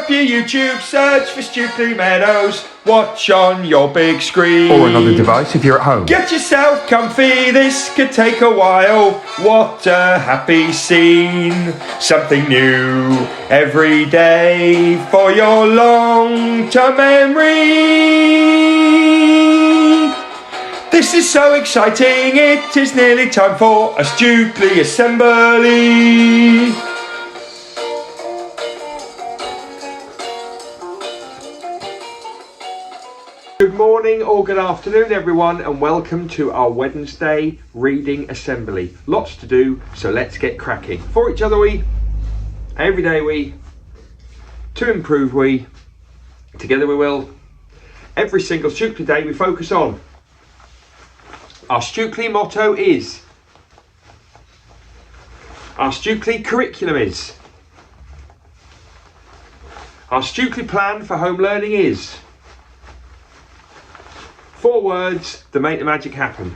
up your YouTube, search for Stukeley Meadows, watch on your big screen. Or another device if you're at home. Get yourself comfy, this could take a while. What a happy scene. Something new every day for your long-term memory. This is so exciting, it is nearly time for a Stukeley assembly. Good morning or good afternoon everyone, and welcome to our Wednesday reading assembly. Lots to do, so let's get cracking. For each other we, every day we, to improve we, together we will. Every single Stukeley day we focus on. Our Stukeley motto is, our Stukeley curriculum is, our Stukeley plan for home learning is. 4 words that make the magic happen.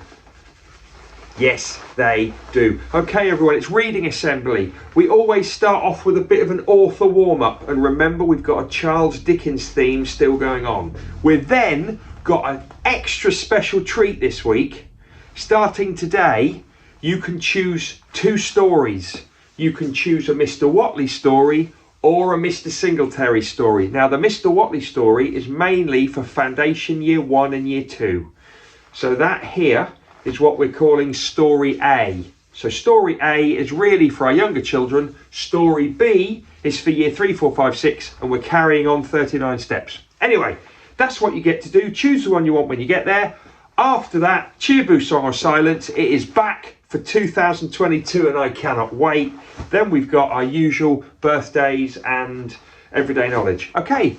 Yes, they do. Okay everyone, it's reading assembly. We always start off with a bit of an author warm-up, and remember we've got a Charles Dickens theme still going on. We've then got an extra special treat this week. Starting today, you can choose 2 stories. You can choose a Mr. Whatley story or a Mr. Singletary story. Now the Mr. Whatley story is mainly for Foundation Year 1 and Year 2. So that here is what we're calling Story A. So Story A is really for our younger children. Story B is for Year 3, 4, 5, 6, and we're carrying on 39 steps. Anyway, that's what you get to do. Choose the one you want when you get there. After that, Cheerboo Song or Silence, it is back for 2022 and I cannot wait. Then we've got our usual birthdays and everyday knowledge. Okay,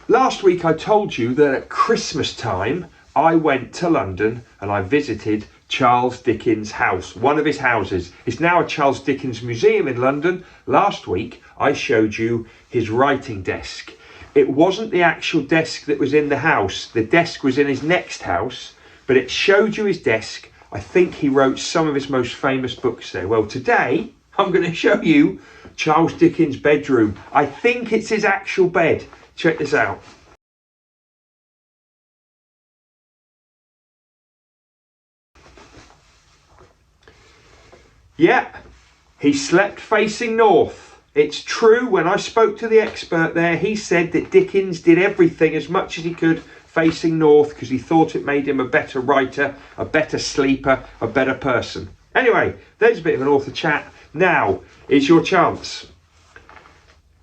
last week I told you that at Christmas time I went to London and I visited Charles Dickens' house, one of his houses. It's now a Charles Dickens museum in London. Last week I showed you his writing desk. It wasn't the actual desk that was in the house. The desk was in his next house, but it showed you his desk. I think he wrote some of his most famous books there. Well, today I'm going to show you Charles Dickens' bedroom. I think it's his actual bed. Check this out. Yeah, he slept facing north. It's true, when I spoke to the expert there, he said that Dickens did everything as much as he could facing north because he thought it made him a better writer, a better sleeper, a better person. Anyway, there's a bit of an author chat. Now, it's your chance.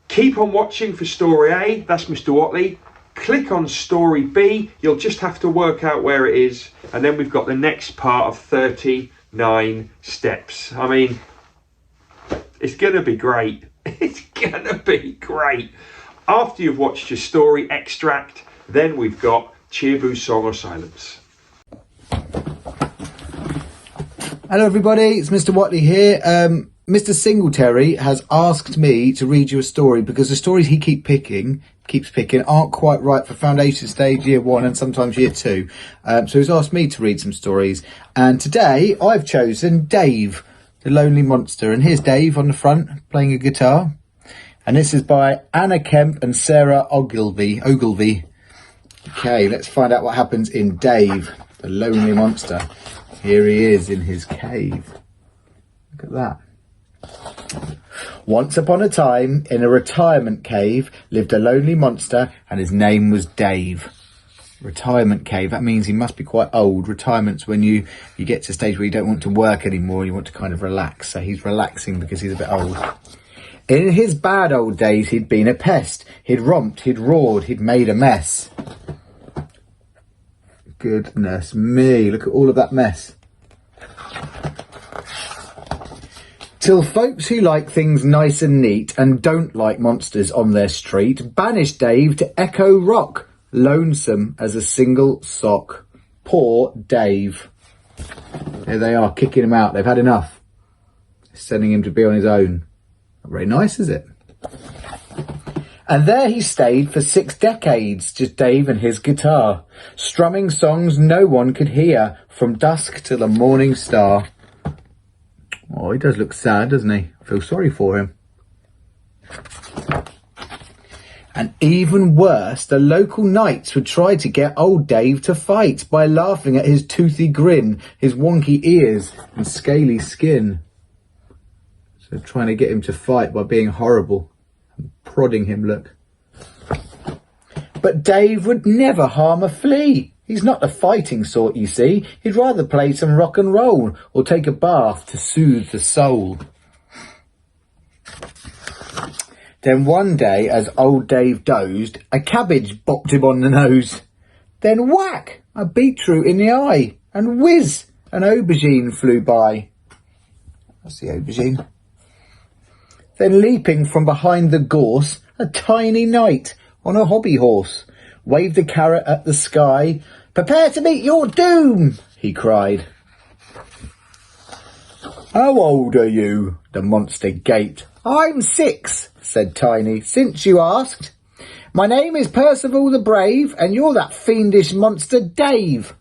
Keep on watching for Story A, that's Mr. Whatley. Click on Story B, you'll just have to work out where it is, and then we've got the next part of 39 steps. I mean, it's going to be great. It's going to be great. After you've watched your story extract, then we've got Cheerboo Song or Silence. Hello everybody, it's Mr. Whatley here. Mr. Singletary has asked me to read you a story because the stories he keeps picking aren't quite right for Foundation Stage Year 1 and sometimes Year 2. So he's asked me to read some stories. And today I've chosen Dave, the Lonely Monster. And here's Dave on the front playing a guitar. And this is by Anna Kemp and Sarah Ogilvie. Okay, let's find out what happens in Dave, the Lonely Monster. Here he is in his cave. Look at that. Once upon a time, in a retirement cave, lived a lonely monster and his name was Dave. Retirement cave, that means he must be quite old. Retirement's when you get to a stage where you don't want to work anymore, you want to kind of relax. So he's relaxing because he's a bit old. In his bad old days, he'd been a pest. He'd romped, he'd roared, he'd made a mess. Goodness me, look at all of that mess. Till folks who like things nice and neat and don't like monsters on their street banished Dave to Echo Rock, lonesome as a single sock. Poor Dave. There they are, kicking him out. They've had enough. Sending him to be on his own. Not very nice, is it? And there he stayed for 6 decades, just Dave and his guitar, strumming songs no one could hear, from dusk till the morning star. Oh, he does look sad, doesn't he? I feel sorry for him. And even worse, the local knights would try to get old Dave to fight by laughing at his toothy grin, his wonky ears and scaly skin. So trying to get him to fight by being horrible and prodding him, look. But Dave would never harm a flea. He's not the fighting sort, you see. He'd rather play some rock and roll or take a bath to soothe the soul. Then one day, as old Dave dozed, a cabbage bopped him on the nose. Then whack, a beetroot in the eye, and whiz, an aubergine flew by. That's the aubergine. Then leaping from behind the gorse, a tiny knight on a hobby horse waved a carrot at the sky. "Prepare to meet your doom," he cried. "How old are you?" the monster gaped. "I'm 6, said Tiny, "since you asked. My name is Percival the Brave, and you're that fiendish monster Dave."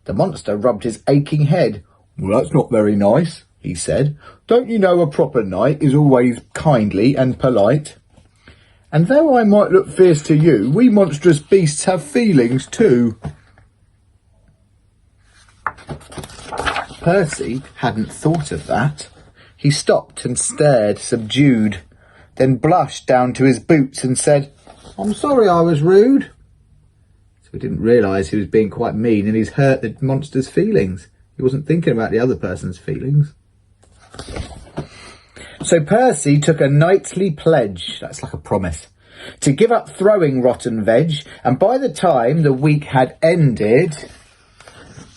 The monster rubbed his aching head. "Well, that's not very nice," he said. "Don't you know a proper knight is always kindly and polite? And though I might look fierce to you, we monstrous beasts have feelings too." Percy hadn't thought of that. He stopped and stared, subdued, then blushed down to his boots and said, "I'm sorry I was rude." So he didn't realise he was being quite mean and he's hurt the monster's feelings. He wasn't thinking about the other person's feelings. So Percy took a knightly pledge, that's like a promise, to give up throwing rotten veg, and by the time the week had ended,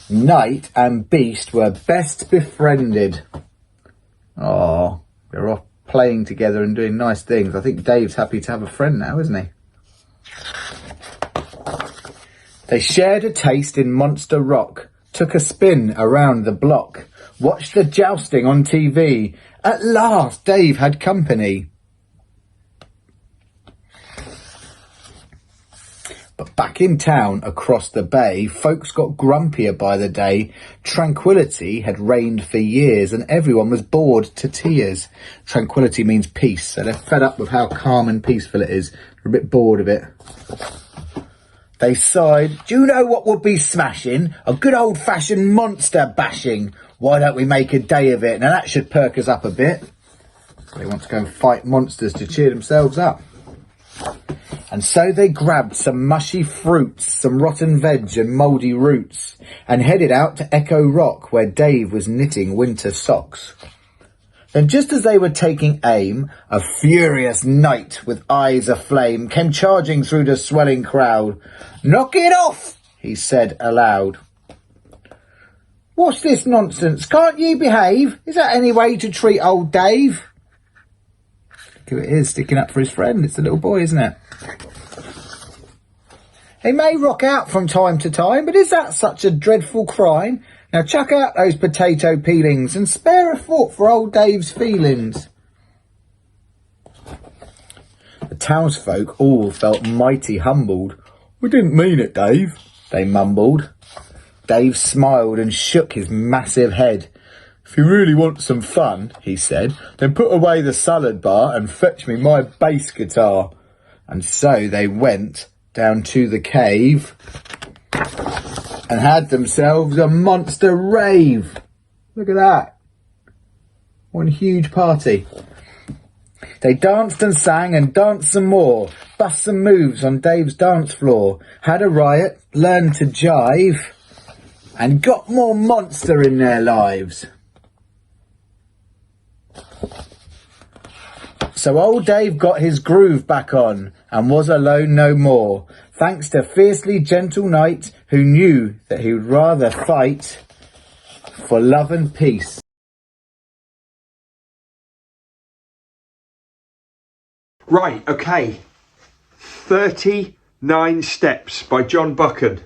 knight and beast were best befriended. Oh, they're off playing together and doing nice things. I think Dave's happy to have a friend now, isn't he? They shared a taste in Monster Rock, took a spin around the block, watched the jousting on TV. At last, Dave had company. But back in town, across the bay, folks got grumpier by the day. Tranquility had reigned for years, and everyone was bored to tears. Tranquility means peace, so they're fed up with how calm and peaceful it is. They're a bit bored of it. They sighed. "Do you know what would be smashing? A good old-fashioned monster bashing. Why don't we make a day of it? Now that should perk us up a bit." So they want to go and fight monsters to cheer themselves up. And so they grabbed some mushy fruits, some rotten veg and mouldy roots, and headed out to Echo Rock, where Dave was knitting winter socks. Then just as they were taking aim, a furious knight with eyes aflame came charging through the swelling crowd. "Knock it off," he said aloud. "What's this nonsense? Can't you behave? Is that any way to treat old Dave?" Look who it is, sticking up for his friend. It's the little boy, isn't it? "He may rock out from time to time, but is that such a dreadful crime? Now chuck out those potato peelings and spare a thought for old Dave's feelings." The townsfolk all felt mighty humbled. "We didn't mean it, Dave," they mumbled. Dave smiled and shook his massive head. "If you really want some fun," he said, "then put away the salad bar and fetch me my bass guitar." And so they went down to the cave and had themselves a monster rave. Look at that. One huge party. They danced and sang and danced some more, bust some moves on Dave's dance floor, had a riot, learned to jive, and got more monster in their lives. So old Dave got his groove back on and was alone no more, thanks to fiercely gentle knight who knew that he would rather fight for love and peace. Right, okay. 39 Steps by John Buchan.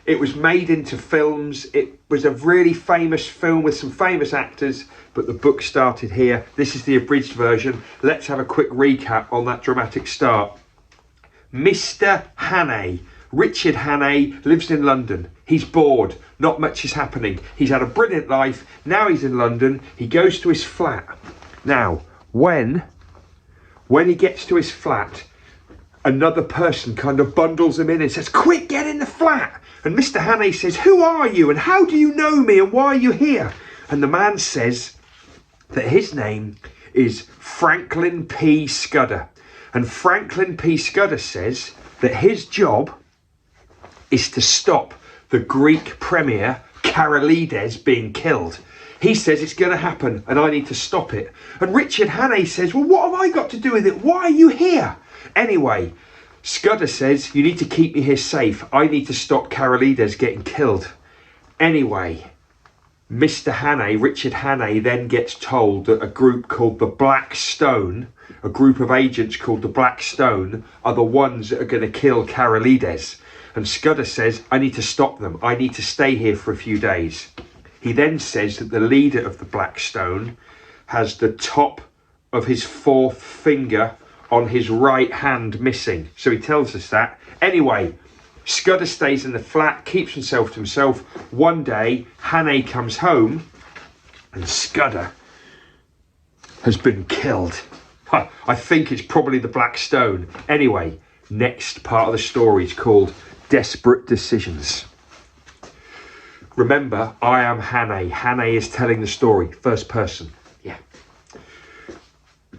It was made into films. It was a really famous film with some famous actors, but the book started here. This is the abridged version. Let's have a quick recap on that dramatic start. Mr. Hannay, Richard Hannay, lives in London. He's bored. Not much is happening. He's had a brilliant life. Now he's in London. He goes to his flat. Now, when he gets to his flat, Another person kind of bundles him in and says, quick, get in the flat. And Mr. Hannay says, who are you and how do you know me and why are you here? And the man says that his name is Franklin P. Scudder. And Franklin P. Scudder says that his job is to stop the Greek premier Karolides being killed. He says it's going to happen and I need to stop it. And Richard Hannay says, well, what have I got to do with it? Why are you here? Anyway, Scudder says, you need to keep me here safe. I need to stop Karolides getting killed. Anyway, Mr. Hannay, Richard Hannay, then gets told that a group called the Black Stone, a group of agents called the Black Stone, are the ones that are going to kill Karolides. And Scudder says, I need to stop them. I need to stay here for a few days. He then says that the leader of the Black Stone has the top of his fourth finger on his right hand missing. So he tells us that. Anyway, Scudder stays in the flat, keeps himself to himself. One day, Hannay comes home and Scudder has been killed. I think it's probably the Black Stone. Anyway, next part of the story is called Desperate Decisions. Remember, I am Hannay. Hannay is telling the story, first person. Yeah.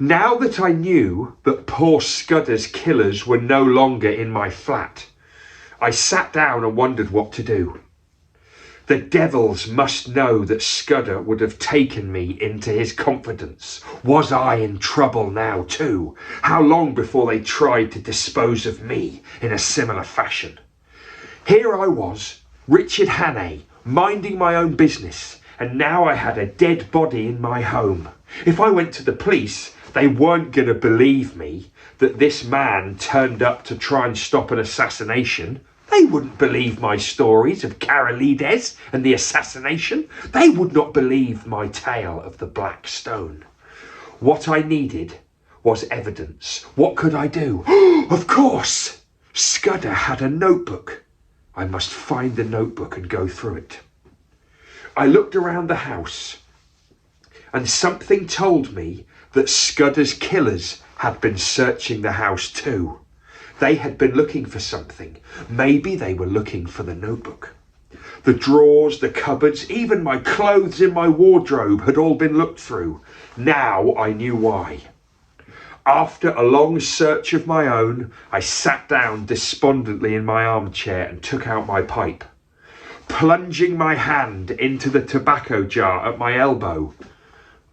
Now that I knew that poor Scudder's killers were no longer in my flat, I sat down and wondered what to do. The devils must know that Scudder would have taken me into his confidence. Was I in trouble now too? How long before they tried to dispose of me in a similar fashion? Here I was, Richard Hannay, minding my own business, and now I had a dead body in my home. If I went to the police, they weren't going to believe me that this man turned up to try and stop an assassination. They wouldn't believe my stories of Karolides and the assassination. They would not believe my tale of the Black Stone. What I needed was evidence. What could I do? Of course! Scudder had a notebook. I must find the notebook and go through it. I looked around the house and something told me that Scudder's killers had been searching the house too. They had been looking for something. Maybe they were looking for the notebook. The drawers, the cupboards, even my clothes in my wardrobe had all been looked through. Now I knew why. After a long search of my own, I sat down despondently in my armchair and took out my pipe. Plunging my hand into the tobacco jar at my elbow,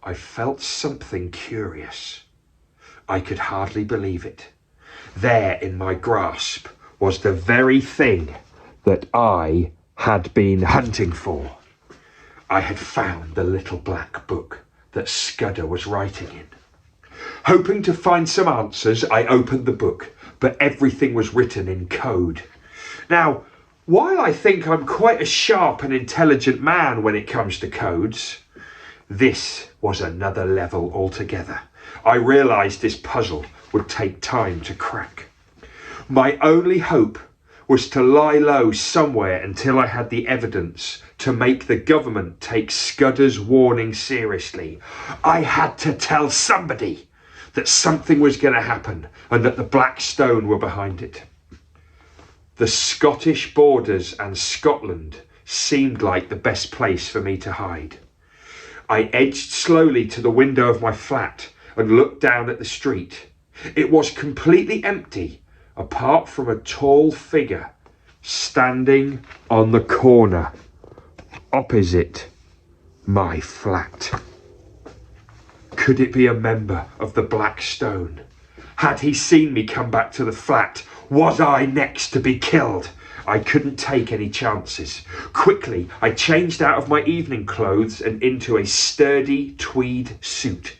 I felt something curious. I could hardly believe it. There in my grasp was the very thing that I had been hunting for. I had found the little black book that Scudder was writing in. Hoping to find some answers, I opened the book, but everything was written in code. Now, while I think I'm quite a sharp and intelligent man when it comes to codes, this was another level altogether. I realised this puzzle would take time to crack. My only hope was to lie low somewhere until I had the evidence to make the government take Scudder's warning seriously. I had to tell somebody that something was going to happen and that the Black Stone were behind it. The Scottish borders and Scotland seemed like the best place for me to hide. I edged slowly to the window of my flat and looked down at the street. It was completely empty, apart from a tall figure standing on the corner opposite my flat. Could it be a member of the Black Stone? Had he seen me come back to the flat? Was I next to be killed? I couldn't take any chances. Quickly, I changed out of my evening clothes and into a sturdy tweed suit.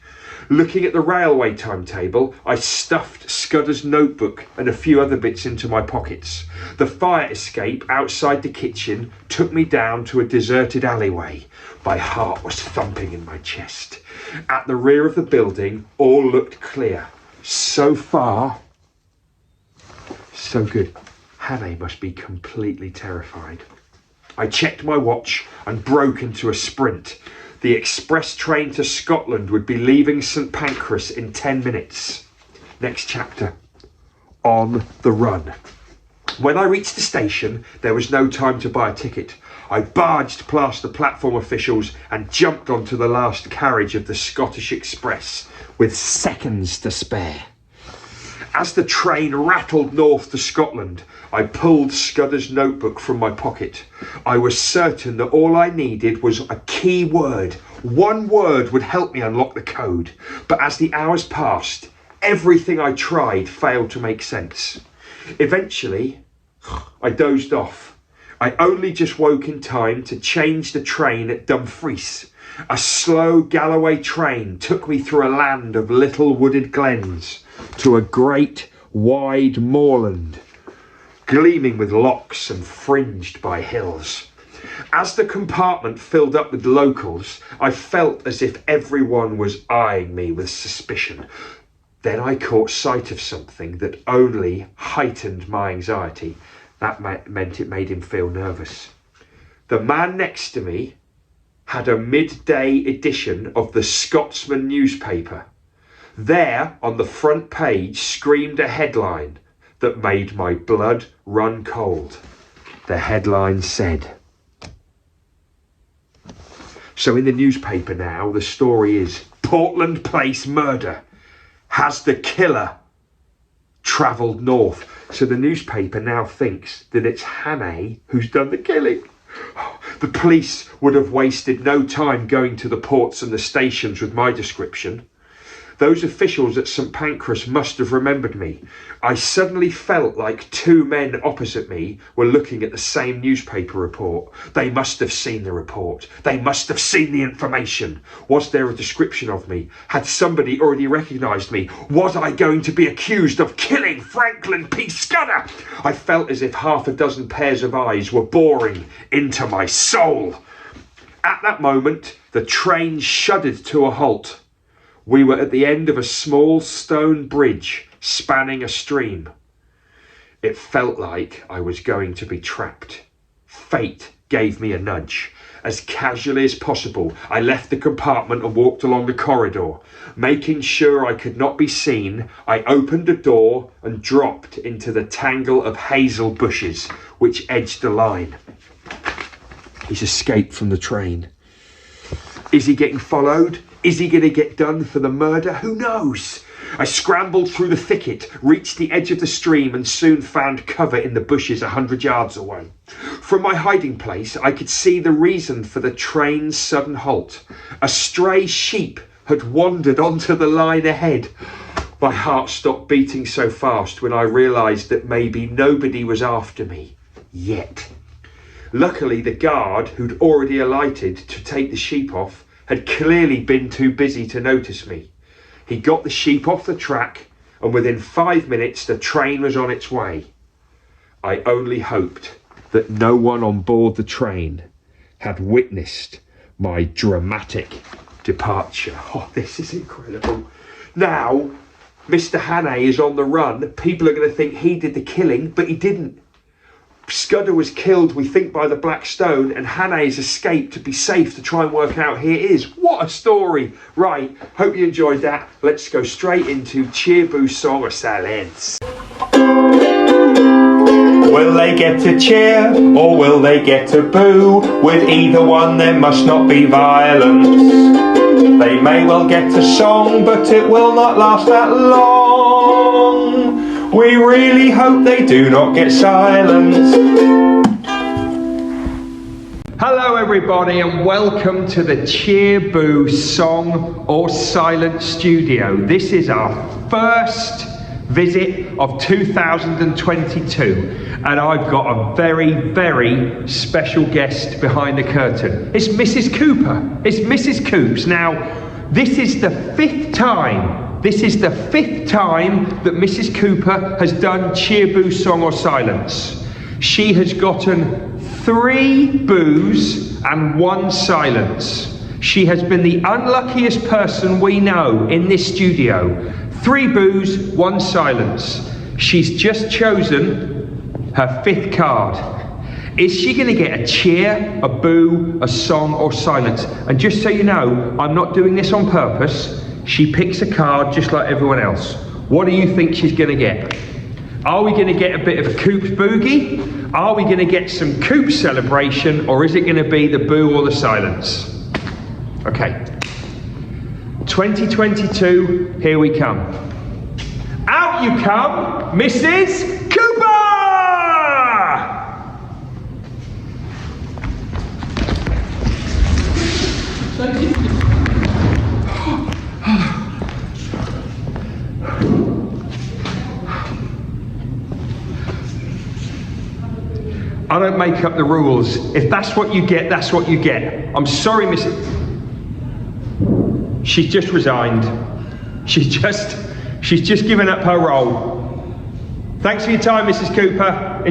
Looking at the railway timetable, I stuffed Scudder's notebook and a few other bits into my pockets. The fire escape outside the kitchen took me down to a deserted alleyway. My heart was thumping in my chest. At the rear of the building, all looked clear. So far, so good. Hannay must be completely terrified. I checked my watch and broke into a sprint. The express train to Scotland would be leaving St Pancras in 10 minutes. Next chapter. on the run. When I reached the station, there was no time to buy a ticket. I barged past the platform officials and jumped onto the last carriage of the Scottish Express with seconds to spare. As the train rattled north to Scotland, I pulled Scudder's notebook from my pocket. I was certain that all I needed was a key word. One word would help me unlock the code. But as the hours passed, everything I tried failed to make sense. Eventually, I dozed off. I only just woke in time to change the train at Dumfries. A slow Galloway train took me through a land of little wooded glens to a great wide moorland, gleaming with lochs and fringed by hills. As the compartment filled up with locals, I felt as if everyone was eyeing me with suspicion. Then I caught sight of something that only heightened my anxiety. That meant it made him feel nervous. The man next to me had a midday edition of the Scotsman newspaper. There, on the front page, screamed a headline that made my blood run cold. The headline said... So in the newspaper now, the story is Portland Place murder. Has the killer travelled north? So the newspaper now thinks that it's Hannay who's done the killing. The police would have wasted no time going to the ports and the stations with my description. Those officials at St Pancras must have remembered me. I suddenly felt like two men opposite me were looking at the same newspaper report. They must have seen the report. They must have seen the information. Was there a description of me? Had somebody already recognised me? Was I going to be accused of killing Franklin P. Scudder? I felt as if half a dozen pairs of eyes were boring into my soul. At that moment, the train shuddered to a halt. We were at the end of a small stone bridge spanning a stream. It felt like I was going to be trapped. Fate gave me a nudge. As casually as possible, I left the compartment and walked along the corridor. Making sure I could not be seen, I opened a door and dropped into the tangle of hazel bushes which edged the line. He's escaped from the train. Is he getting followed? Is he going to get done for the murder? Who knows? I scrambled through the thicket, reached the edge of the stream and soon found cover in the bushes 100 yards away. From my hiding place, I could see the reason for the train's sudden halt. A stray sheep had wandered onto the line ahead. My heart stopped beating so fast when I realised that maybe nobody was after me yet. Luckily, the guard who'd already alighted to take the sheep off had clearly been too busy to notice me. He got the sheep off the track and within 5 minutes the train was on its way. I only hoped that no one on board the train had witnessed my dramatic departure. Oh, this is incredible. Now, Mr. Hannay is on the run. People are going to think he did the killing, but he didn't. Scudder was killed, we think, by the Black Stone, and Hannay has escaped to be safe to try and work out who it is. What a story! Right, hope you enjoyed that. Let's go straight into Cheer Boo Song or Silence. Will they get to cheer or will they get to boo? With either one there must not be violence. They may well get a song, but it will not last that long. We really hope they do not get silence. Hello everybody and welcome to the Cheer Boo Song or Silence studio. This is our first visit of 2022 and I've got a very, very special guest behind the curtain. It's Mrs. Cooper. It's Mrs. Coops. Now, this is the fifth time that Mrs. Cooper has done Cheer Boo Song or Silence. She has gotten 3 boos and 1 silence. She has been the unluckiest person we know in this studio. 3 boos, 1 silence. She's just chosen her 5th card. Is she going to get a cheer, a boo, a song or silence? And just so you know, I'm not doing this on purpose. She picks a card just like everyone else. What do you think she's going to get? Are we going to get a bit of a Coops boogie? Are we going to get some Coops celebration? Or is it going to be the boo or the silence? Okay. 2022, here we come. Out you come, Mrs. Cooper! I don't make up the rules. If that's what you get, that's what you get. I'm sorry, Mrs. She's just resigned. She's just given up her role. Thanks for your time, Mrs. Cooper.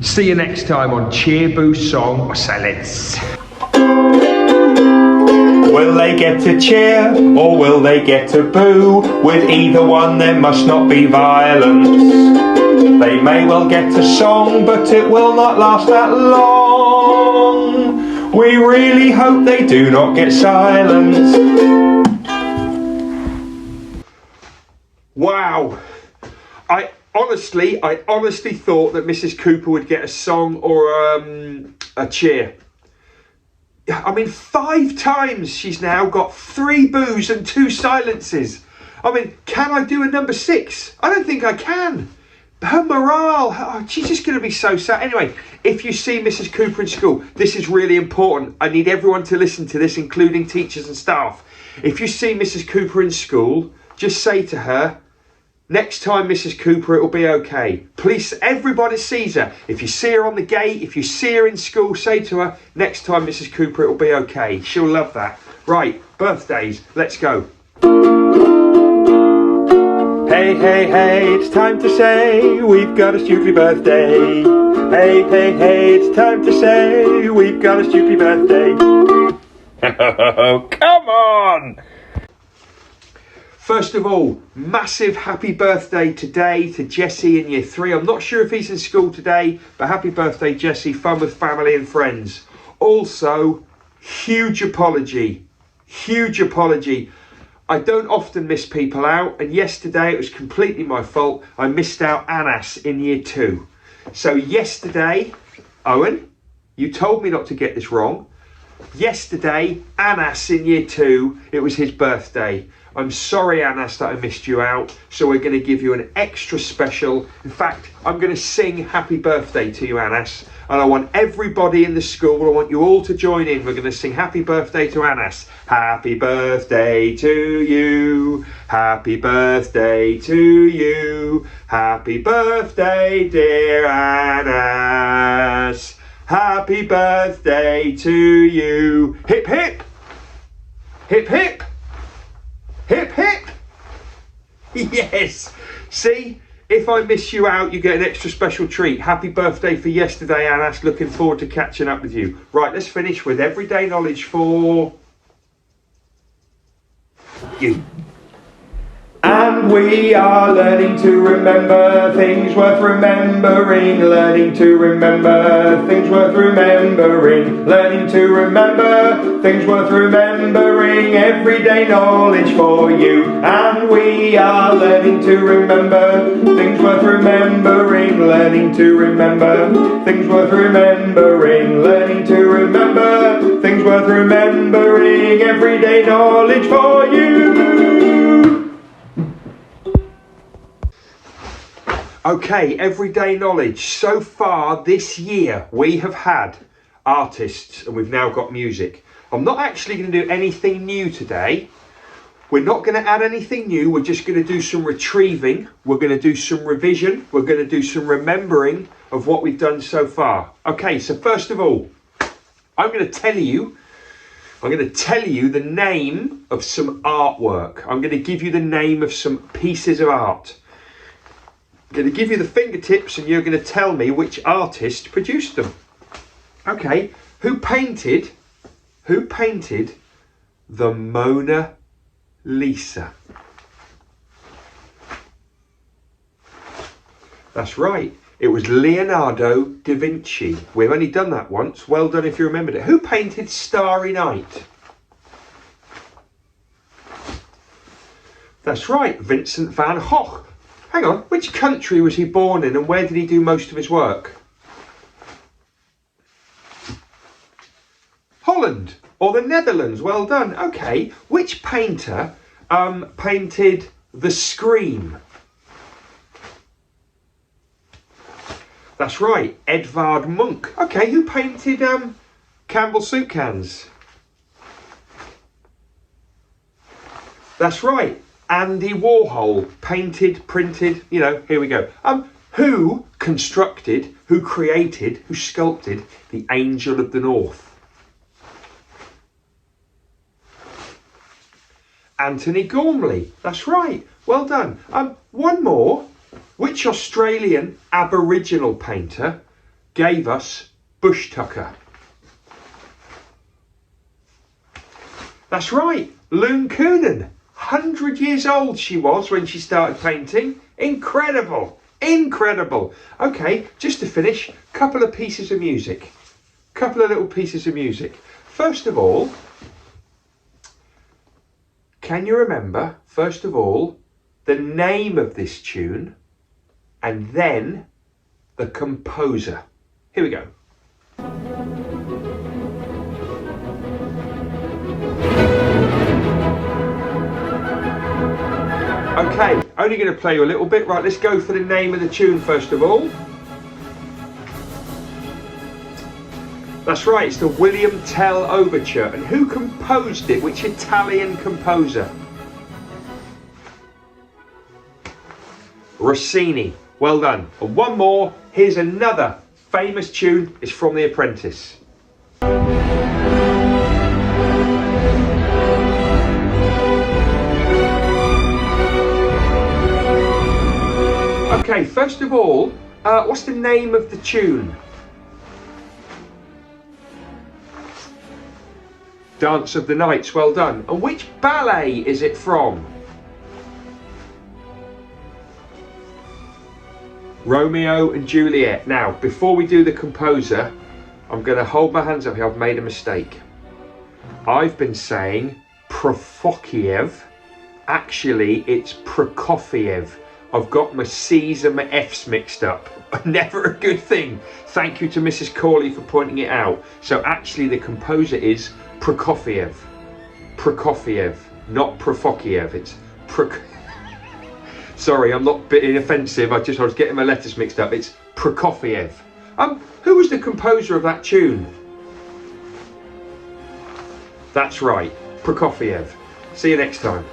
See you next time on Cheer, Boo, Song or Silence. Will they get to cheer or will they get to boo? With either one there must not be violence. They may well get a song, but it will not last that long. We really hope they do not get silence. Wow. I honestly thought that Mrs. Cooper would get a song or a cheer. I mean, 5 times she's now got 3 boos and 2 silences. I mean, can I do a number 6? I don't think I can. Her morale, she's just going to be so sad. Anyway, if you see Mrs. Cooper in school, this is really important. I need everyone to listen to this, including teachers and staff. If you see Mrs. Cooper in school, just say to her, next time, Mrs. Cooper, it'll be okay. Please, everybody sees her. If you see her on the gate, if you see her in school, say to her, next time, Mrs. Cooper, it'll be okay. She'll love that. Right, birthdays, let's go. Hey, hey, hey, it's time to say we've got a Stukeley birthday. Hey, hey, hey, it's time to say we've got a Stukeley birthday. Come on! First of all, massive happy birthday today to Jesse in year 3. I'm not sure if he's in school today, but happy birthday, Jesse. Fun with family and friends. Also, huge apology. Huge apology. I don't often miss people out, and yesterday it was completely my fault. I missed out Anas in year 2. So yesterday, Owen, you told me not to get this wrong. Yesterday, Anas in year 2, it was his birthday. I'm sorry, Anas, that I missed you out. So we're going to give you an extra special. In fact, I'm going to sing happy birthday to you, Anas. And I want everybody in the school, I want you all to join in. We're going to sing happy birthday to Anas. Happy birthday to you. Happy birthday to you. Happy birthday, dear Anas. Happy birthday to you. Hip, hip. Hip, hip. Hip, hip. Yes. See? If I miss you out, you get an extra special treat. Happy birthday for yesterday, Anas. Looking forward to catching up with you. Right, let's finish with everyday knowledge for you. And we are learning to remember things worth remembering. Learning to remember things worth remembering. Learning to remember things worth remembering. Everyday knowledge for you. And we are learning to remember things worth remembering. Learning to remember things worth remembering. Learning to remember things worth remembering. Everyday knowledge for you. Okay, everyday knowledge. So far this year, we have had artists and we've now got music. I'm not actually going to do anything new today. We're not going to add anything new. We're just going to do some retrieving. We're going to do some revision. We're going to do some remembering of what we've done so far. Okay, so first of all, I'm going to tell you the name of some artwork. I'm going to give you the name of some pieces of art. I'm going to give you the fingertips and you're going to tell me which artist produced them. Okay, who painted the Mona Lisa? That's right, it was Leonardo da Vinci. We've only done that once. Well done if you remembered it. Who painted Starry Night? That's right, Vincent van Gogh. Hang on, which country was he born in and where did he do most of his work? Holland or the Netherlands, well done. Okay, which painter painted The Scream? That's right, Edvard Munch. Okay, who painted Campbell Soup Cans? That's right, Andy Warhol painted, printed, you know, here we go. Who constructed, who created, who sculpted the Angel of the North? Anthony Gormley. That's right. Well done. One more. Which Australian Aboriginal painter gave us Bush Tucker? That's right. Loon Coonan. 100 years old she was when she started painting. Incredible. Incredible. Okay, just to finish, couple of pieces of music. Couple of little pieces of music. First of all, can you remember, first of all, the name of this tune and then the composer? Here we go. Okay, only going to play you a little bit. Right, let's go for the name of the tune first of all. That's right, it's the William Tell Overture. And who composed it? Which Italian composer? Rossini. Well done. And one more. Here's another famous tune. It's from The Apprentice. Okay, first of all, what's the name of the tune? Dance of the Nights, well done. And which ballet is it from? Romeo and Juliet. Now, before we do the composer, I'm going to hold my hands up here. I've made a mistake. I've been saying Prokofiev. Actually, it's Prokofiev. I've got my C's and my F's mixed up. Never a good thing. Thank you to Mrs. Corley for pointing it out. So actually the composer is Prokofiev. Prokofiev, not Prokofiev. It's Sorry, I'm not being offensive. I was getting my letters mixed up. It's Prokofiev. Who was the composer of that tune? That's right, Prokofiev. See you next time.